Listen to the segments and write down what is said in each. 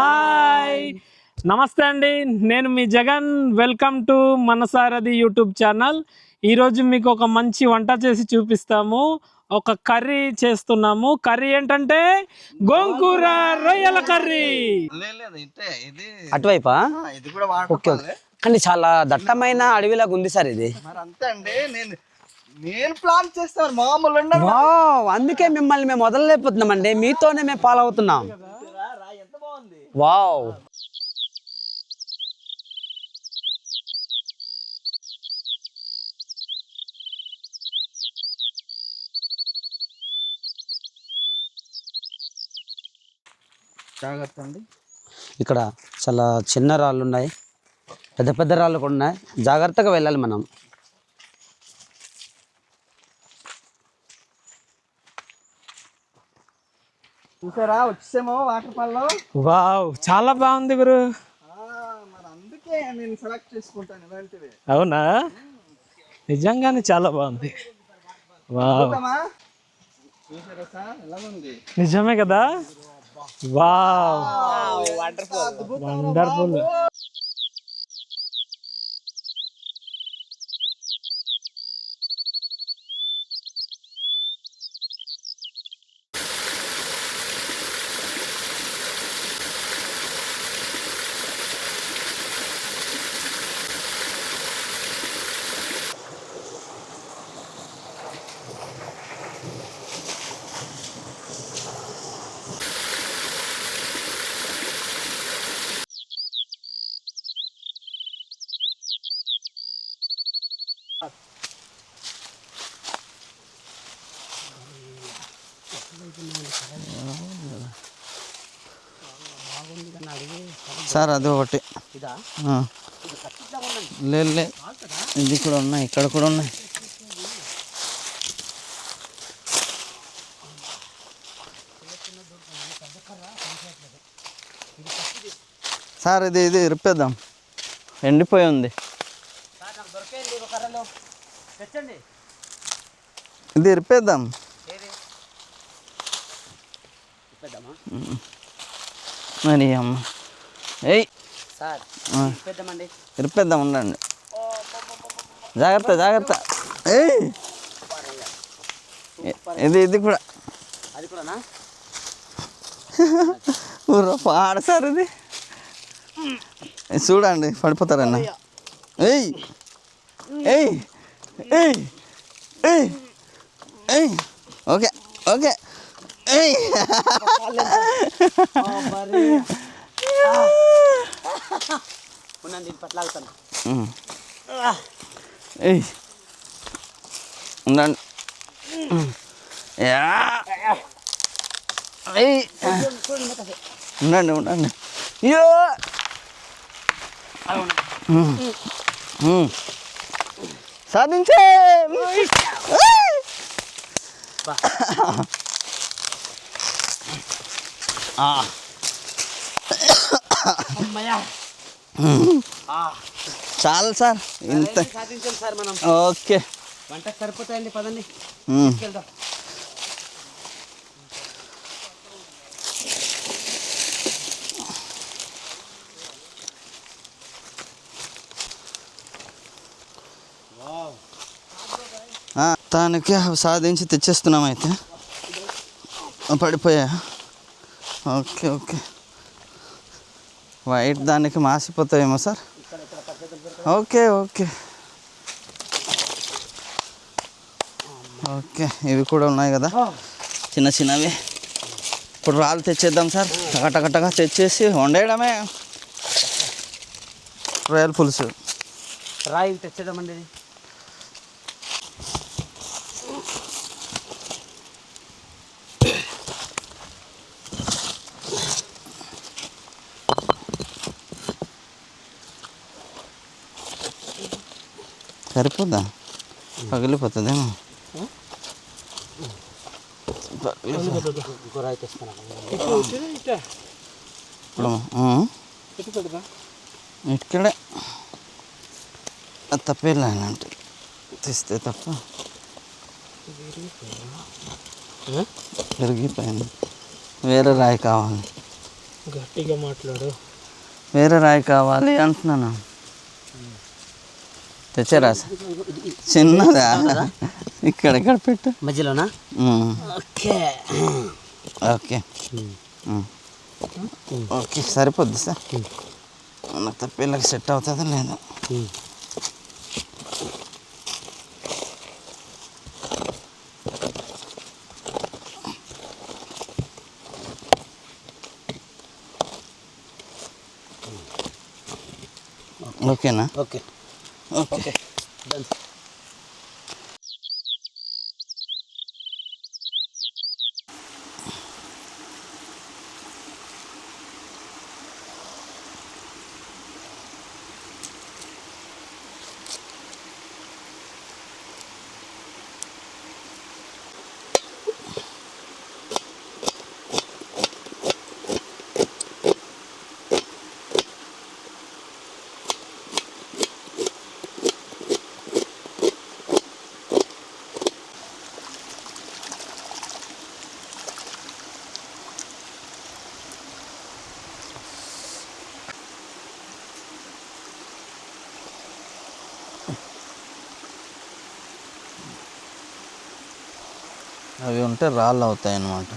Hi నమస్తే అండి, నేను మీ Jagan. Welcome to Manasarathi YouTube channel. ఈరోజు మీకు ఒక మంచి వంట చేసి చూపిస్తాము. ఒక కర్రీ చేస్తున్నాము. కర్రీ ఏంటంటే గోంగూర రొయ్యల కర్రీ. అటువైపా okay okay. కానీ చాలా దట్టమైన అడవిలాగా ఉంది సార్ ఇది. అంతే అండి, నేను ప్లాన్ చేస్తాను మామూలు. అందుకే మిమ్మల్ని మేము వదలలేకపోతున్నామండి, మీతోనే మేము ఫాలో అవుతున్నాం. వావ్, జాగ్రత్త అండి. ఇక్కడ చాలా చిన్న రాళ్ళు ఉన్నాయి, పెద్ద పెద్ద రాళ్ళు కూడా ఉన్నాయి. జాగ్రత్తగా వెళ్ళాలి మనం. చూసారా, వచ్చేమో వాటర్ ఫాల్ లో. వావ్, చాలా బాగుంది గురు. మరి అందుకే నేను సెలెక్ట్ చేసుకుంటాను ఇలాంటివి. అవునా, నిజంగానే చాలా బాగుంది. వావ్, చూసారా సార్ ఎలా ఉంది? నిజమే కదా. Wow, wonderful. సార్ అది ఒకటి లేదు, ఇది కూడా ఉన్నాయి, ఇక్కడ కూడా ఉన్నాయి. సార్ ఇది రిప్పేద్దాం, ఎండిపోయి ఉంది. ఇది రిప్పేద్దాం. మరి అమ్మ ఏయ్ రిప్పేద్దాం, ఉండండి. జాగ్రత్త జాగ్రత్త. ఏయ్ ఇది కూడా పాడ సార్, ఇది చూడండి పడిపోతారన్న. ఏయ్ ఏయ్ ఏయ్ ఏయ్ ఏయ్ ఓకే ఓకే. ఏయ్ ఏయ్ ఉండండి. ఉండండి ఉండండి. అయ్యో సాధించే. చాలు సార్, ఇంత ఓకే. వంటకు సరిపోతాయండి, పదండి. దానికి సాధించి తెచ్చేస్తున్నాం. అయితే పడిపోయా. Okay okay. వైట్ దానికి మాసిపోతాయేమో సార్. Okay okay okay. ఇవి కూడా ఉన్నాయి కదా చిన్న చిన్నవి. ఇప్పుడు రాళ్ళు తెచ్చేద్దాం సార్, టకటకటగా తెచ్చేసి వండేయడమే. రొయ్యల పులుసు రాయి తెచ్చేద్దామండి. సరిపోద్దా? పగిలిపోతుందేమో. ఇక్కడే తప్పేలా అంటే తీస్తే తప్ప పెరిగిపోయింది. వేరే రాయి కావాలి. గట్టిగా మాట్లాడు. వేరే రాయి కావాలి అంటున్నాను. తెచ్చారా సార్? చిన్నదా? ఇక్కడ ఇక్కడ పెట్టు. మధ్యలోనా? ఓకే ఓకే ఓకే సరిపోద్ది సార్. మన పిల్లకి సెట్ అవుతుందా లేదా? ఓకేనా? Okay okay done. అవి ఉంటే రాళ్ళు అవుతాయి అన్నమాట.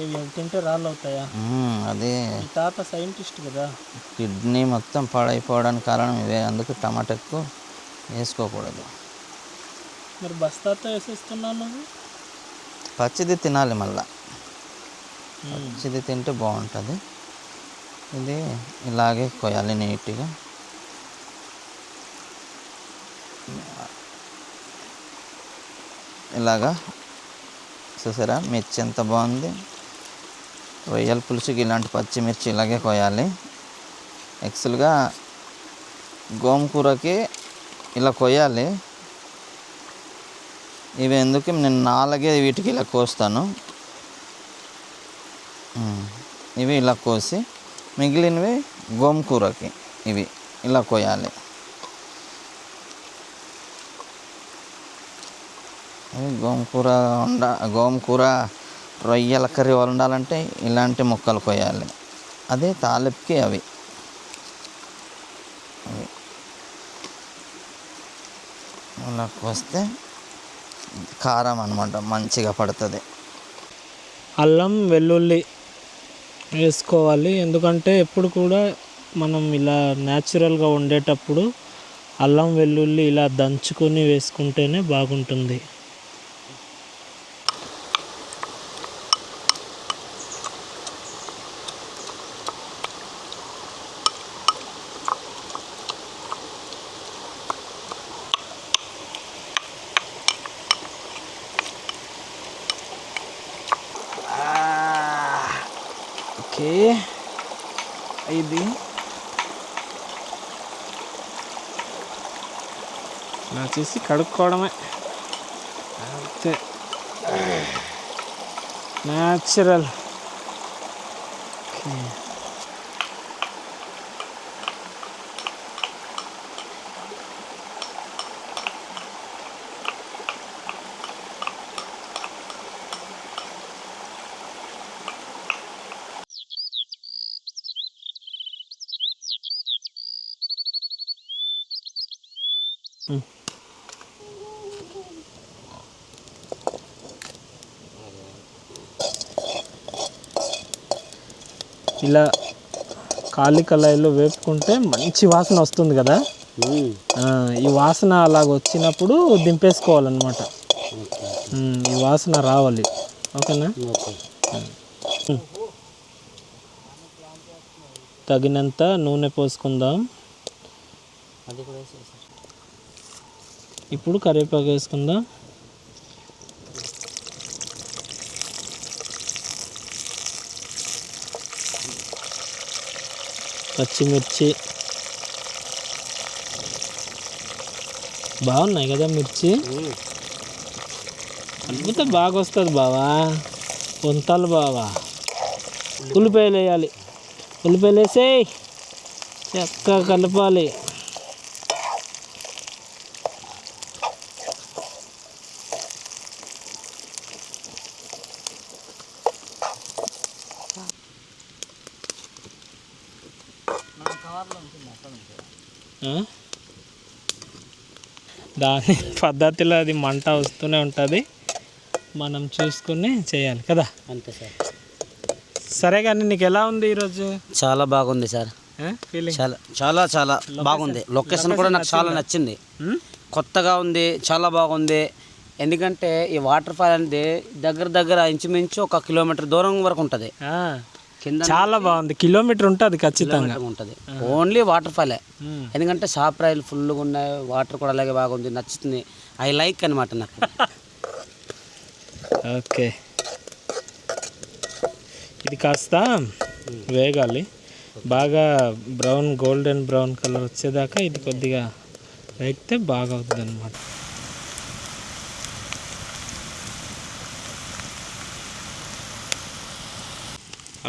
ఇవి తింటే రాళ్ళు అవుతాయా? అదే మీ తాత సైంటిస్ట్ కదా. కిడ్నీ మొత్తం పాడైపోవడానికి కారణం ఇవే. అందుకు టమాటా ఎక్కువ వేసుకోకూడదు. మరి బస్తాతో వేసేస్తున్నావు నువ్వు. పచ్చిది తినాలి, మళ్ళా పచ్చిది తింటే బాగుంటుంది. ఇది ఇలాగే కొయ్యాలి నీట్గా. ఇలాగా చూసారా మిర్చి ఎంత బాగుంది. రొయ్యల పులుసుకి ఇలాంటి పచ్చిమిర్చి ఇలాగే కొయ్యాలి. యాక్చువల్గా గోంగూరకి ఇలా కొయ్యాలి. ఇవి ఎందుకు నేను 4 వీటికి ఇలా కోస్తాను. ఇవి ఇలా కోసి మిగిలినవి గోంగూరకి ఇవి ఇలా కొయ్యాలి. గోంగూర రొయ్యల కర్రీ వండాలంటే ఇలాంటి ముక్కలు కొయ్యాలి. అదే తాలింపుకి అవి ఇలా కోస్తే కారం అన్నమాట మంచిగా పడుతుంది. అల్లం వెల్లుల్లి వేసుకోవాలి. ఎందుకంటే ఎప్పుడు కూడా మనం ఇలా న్యాచురల్గా వండేటప్పుడు అల్లం వెల్లుల్లి ఇలా దంచుకొని వేసుకుంటేనే బాగుంటుంది. ఓకే, ఇది ఇలా చేసి కడుక్కోవడమే అంతే. న్యాచురల్. ఓకే, ఇలా ఖాళీ కళాయిలో వేపుకుంటే మంచి వాసన వస్తుంది కదా. ఈ వాసన అలాగ వచ్చినప్పుడు దింపేసుకోవాలన్నమాట. ఈ వాసన రావాలి. ఓకేనా? తగినంత నూనె పోసుకుందాం. ఇప్పుడు కరివేపాకు వేసుకుందాం. పచ్చిమిర్చి బాగున్నాయి కదా. మిర్చి అద్భుతం, బాగా వస్తుంది బావా. వంతాలు బావా. ఉల్లిపాయలు వేయాలి. ఉల్లిపాయలు వేసేయి, చక్కగా కలపాలి. దాని పద్ధతిలో అది మంట వస్తూనే ఉంటుంది, మనం చూసుకుని చేయాలి కదా. అంతే సార్. సరే కానీ నీకు ఎలా ఉంది ఈరోజు? చాలా బాగుంది సార్. ఫీలింగ్ చాలా చాలా చాలా బాగుంది. లొకేషన్ కూడా నాకు చాలా నచ్చింది. కొత్తగా ఉంది, చాలా బాగుంది. ఎందుకంటే ఈ వాటర్ ఫాల్ అనేది దగ్గర దగ్గర ఇంచుమించు 1 కిలోమీటర్ దూరం వరకు ఉంటుంది. కింద చాలా బాగుంది, కిలోమీటర్ ఉంటుంది ఖచ్చితంగా ఉంటుంది. ఓన్లీ వాటర్ ఫాలే. ఎందుకంటే సాప్రాయిలు ఫుల్గా ఉన్నాయి, వాటర్ కూడా అలాగే బాగుంది, నచ్చుతుంది. ఐ లైక్ అనమాట నాకు. ఓకే, ఇది కాస్త వేగాలి బాగా, బ్రౌన్ గోల్డెన్ బ్రౌన్ కలర్ వచ్చేదాకా ఇది కొద్దిగా వేగితే బాగా అవుతుంది అనమాట.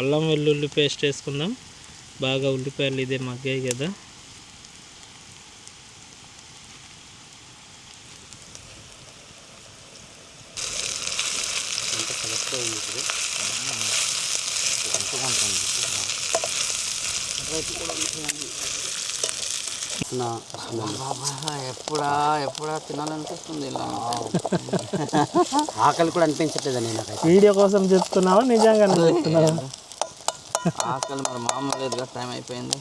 అల్లం వెల్లుల్లి పేస్ట్ వేసుకుందాం. బాగా ఉల్లిపాయలు ఇదే మగ్గాయి కదా. ఎప్పుడా తినాలనిపిస్తుంది. ఆకలి కూడా అనిపించట్లేదండి నాకైతే. వీడియో కోసం చెప్తున్నావా నిజంగా చెప్తున్నావా? ఆకలి మరి మామూలు లేదుగా, టైం అయిపోయింది.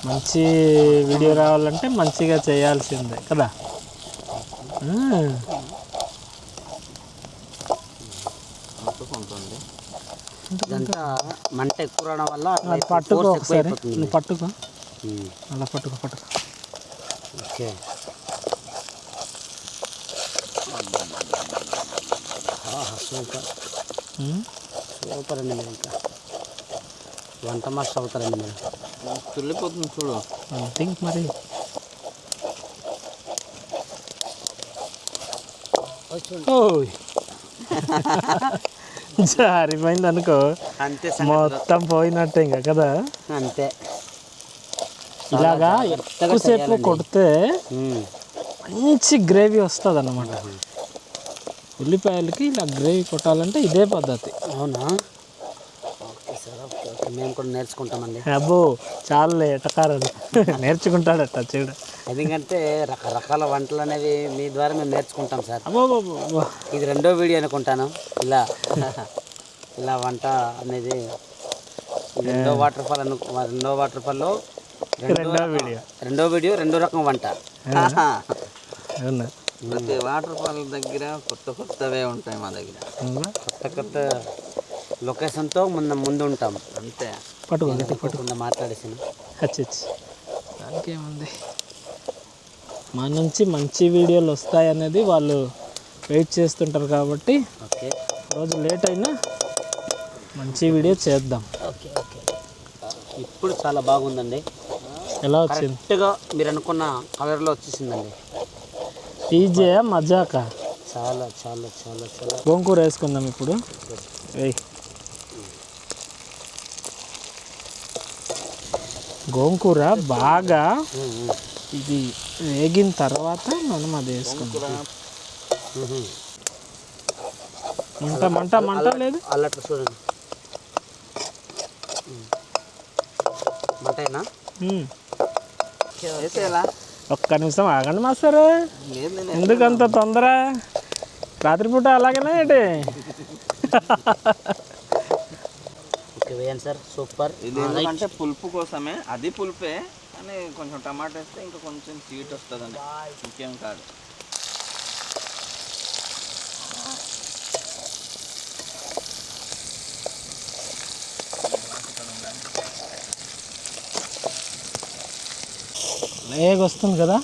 మంచి వీడియో రావాలంటే మంచిగా చేయాల్సిందే కదా. ఉంటుంది ఇదంతా మంట ఎక్కువ రావడం వల్ల అది పట్టుకో ఒకసారి, నువ్వు పట్టుకో, అలా పట్టుకో. ఓకే, సూపర్ సూపర్ అండి. మీరు ఇంకా వంట మాస్టర్ అవుతారండి మీరు. తుల్లిపోతుంది చూడు. థింక్ మరి జారిపోయింది అనుకో, అంతే మొత్తం పోయినట్టే ఇంకా కదా. అంతే, ఇలాగా ఎక్కువసేపు కొడితే మంచి గ్రేవీ వస్తుంది అన్నమాట. ఉల్లిపాయలకి ఇలా గ్రేవీ కొట్టాలంటే ఇదే పద్ధతి. అవునా? ఓకే సార్, ఓకే ఓకే, మేము కూడా నేర్చుకుంటామండి. అబ్బో చాలా ఎటకారాలు నేర్చుకుంటాడట చూడు. ఎందుకంటే రకరకాల వంటలు అనేవి మీ ద్వారా మేము నేర్చుకుంటాం సార్. అబ్బో, ఇది 2వ వీడియో అనుకుంటాను ఇలా ఇలా వంట అనేది. 2వ వాటర్ ఫాల్ 2వ వాటర్ ఫాల్లో 2వ వీడియో 2 రకం వంట. అవునా? ప్రతి వాటర్ ఫాల్ దగ్గర కొత్తవే ఉంటాయి మా దగ్గర. కొత్త లొకేషన్తో ముందు ఉంటాం. అంతే, పట్టుకుండా మాట్లాడేసాను. దానికి ఏముంది, మా నుంచి మంచి వీడియోలు వస్తాయనేది వాళ్ళు వెయిట్ చేస్తుంటారు కాబట్టి ఓకే, రోజు లేట్ అయినా మంచి వీడియో చేద్దాం. ఓకే ఓకే, ఇప్పుడు చాలా బాగుందండి. ఎలా వచ్చింది? కరెక్ట్గా మీరు అనుకున్న కలర్లో వచ్చేసిందండి. ఈజీ మజాకా? చాలా చాలా చాలా చాలా. గోంగూర వేసుకుందాం ఇప్పుడు. గోంగూర బాగా ఇది వేగిన తర్వాత మనం అది వేసుకుందాం. మంట లేదు అల్లట్లు చూడండి. మంటేనా? ఒక్క నిమిషం ఆగండి మాస్టర్, ఎందుకంత తొందర? రాత్రిపూట అలాగేనా ఏంటి? ఓకే, వేయండి సార్, సూపర్. ఇది ఎందుకంటే పులుపు కోసమే, అది పులుపే కానీ కొంచెం టమాటా వేస్తే ఇంకా కొంచెం స్వీట్ వస్తుందండి, ఇంకేం కాదు. లేగ్ వస్తుంది కదా,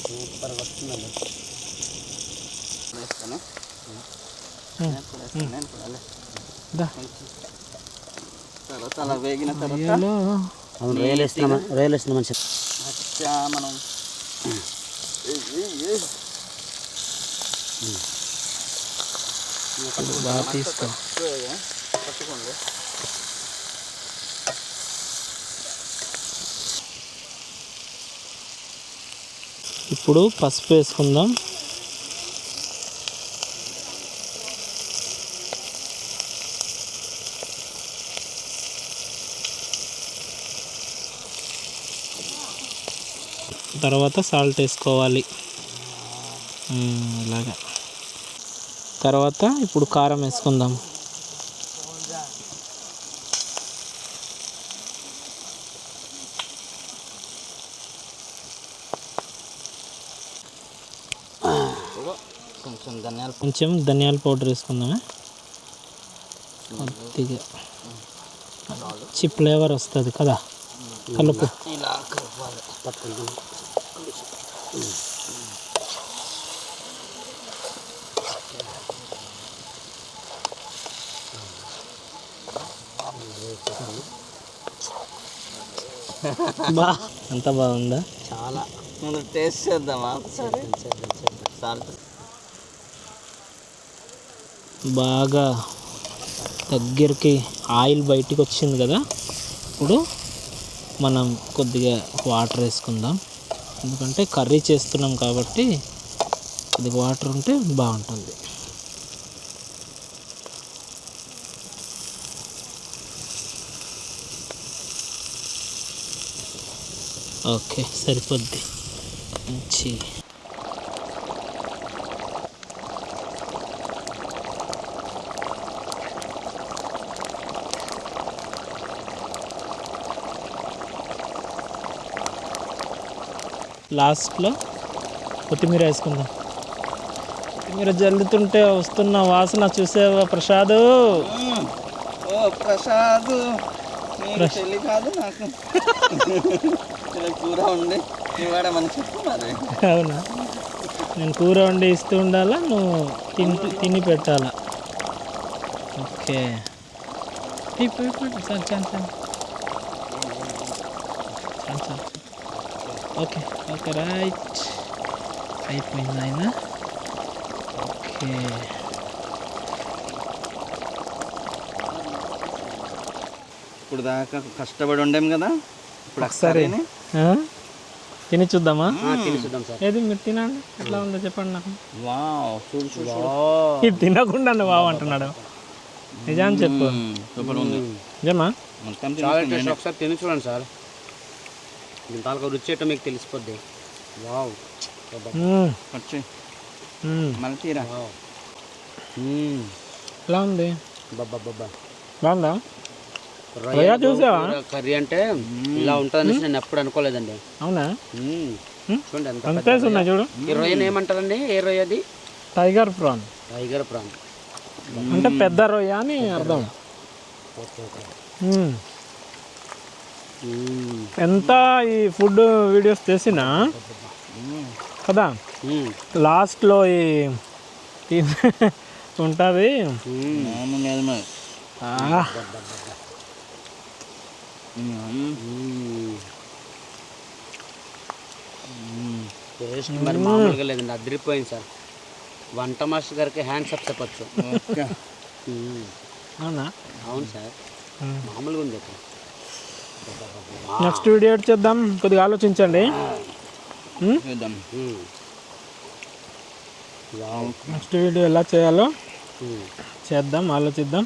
సూపర్ వస్తుందండి. చాలా వేగిన తర్వాత రొయ్యలు వేస్తున్నామని చెప్పి మనం బాగా తీసుకో. పట్టుకోండి. ఇప్పుడు పసుపు వేసుకుందాం. తర్వాత సాల్ట్ వేసుకోవాలి. ఇలాగా. తర్వాత ఇప్పుడు కారం వేసుకుందాం. కొంచెం ధనియాల పౌడర్ వేసుకుందామే. కొద్దిగా మంచి ఫ్లేవర్ వస్తుంది కదా. కలుపు. అంత బాగుందా? చాలా. టేస్ట్ చేద్దామా? బాగా దగ్గరికి ఆయిల్ బయటికి వచ్చింది కదా. ఇప్పుడు మనం కొద్దిగా వాటర్ వేసుకుందాం. ఎందుకంటే కర్రీ చేస్తున్నాం కాబట్టి కొద్దిగా వాటర్ ఉంటే బాగుంటుంది. ఓకే, సరిపోద్ది. మంచి లాస్ట్లో కొత్తిమీర వేసుకుందాం. కొత్తిమీర జల్లుతుంటే వస్తున్న వాసన చూసేవా ప్రసాద్? ఓ ప్రసాద్, పెళ్ళి కాదు నాకు. కూర ఉండి ఇవాడమని చెప్పు మరి. అవునా? నేను కూర వండి ఇస్తూ ఉండాలా, నువ్వు తిని పెట్టాలా? ఓకే, చాలు చాలు చాలు. Okay okay, right. అయిపోయింది ఆయన. ఓకే, ఇప్పుడు దాకా కష్టపడి ఉండాం కదా. ఇప్పుడు ఒకసారి తిని చూద్దామా? తిని చూద్దాం సార్. ఏది మీరు తినండి, ఎట్లా ఉందో చెప్పండి నాకు. వావ్, చూడు చూడు. ఇది తినకుండా వావ్ అంటున్నాడు. నిజాన్ని చెప్పు. సూపర్ ఉంది. నిజమా? చాలా టేస్ట్. ఒకసారి తిని చూడండి సార్. దీని తాలూకా రుచి ఏంటో మీకు తెలిసిపోద్ది. వావ్, వచ్చి మళ్ళీ తీరా. ఎలా ఉంది? బాబా బాగుందా? రొయ్య చూసావా? కర్రీ అంటే ఇలా ఉంటుందని నేను ఎప్పుడు అనుకోలేదండి. అవునా? చూడండి ఎంత అంతే ఉన్నాయి చూడు. ఈ రొయ్యని ఏమంటారండి? ఏ రొయ్య అది? Tiger PRAN. టైగర్ ప్రాన్ అంటే పెద్ద రొయ్య అని అర్థం. ఎంత ఈ ఫుడ్ వీడియోస్ చేసినా కదా, లాస్ట్లో ఈ ఉంటుంది. టేస్ట్ మరి మామూలుగా లేదండి, అదిరిపోయింది సార్. వంట మాస్టర్ గారికి హ్యాండ్స్ అప్ చెప్పచ్చు. అవునా? అవును సార్, మామూలుగా ఉంది. నెక్స్ట్ వీడియో చేద్దాం, కొద్దిగా ఆలోచించండి. నెక్స్ట్ వీడియో ఎలా చేయాలో చేద్దాం, ఆలోచిద్దాం.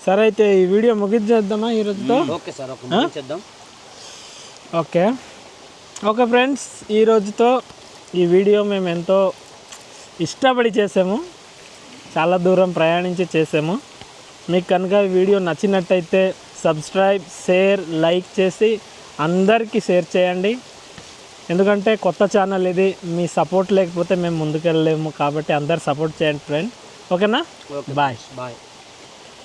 సరే, అయితే ఈ వీడియో ముగించేద్దామా ఈరోజుతో? ఓకే సార్, ముగించేద్దాం. ఓకే ఓకే ఫ్రెండ్స్, ఈ రోజుతో ఈ వీడియో మేము ఎంతో ఇష్టపడి చేసాము, చాలా దూరం ప్రయాణించి చేసాము. మీకు కనుక ఈ వీడియో నచ్చినట్టయితే సబ్స్క్రైబ్, షేర్, లైక్ చేసి అందరికీ షేర్ చేయండి. ఎందుకంటే కొత్త ఛానల్ ఇది, మీ సపోర్ట్ లేకపోతే మేము ముందుకెళ్ళలేము. కాబట్టి అందరు సపోర్ట్ చేయండి ఫ్రెండ్. ఓకేనా? బాయ్.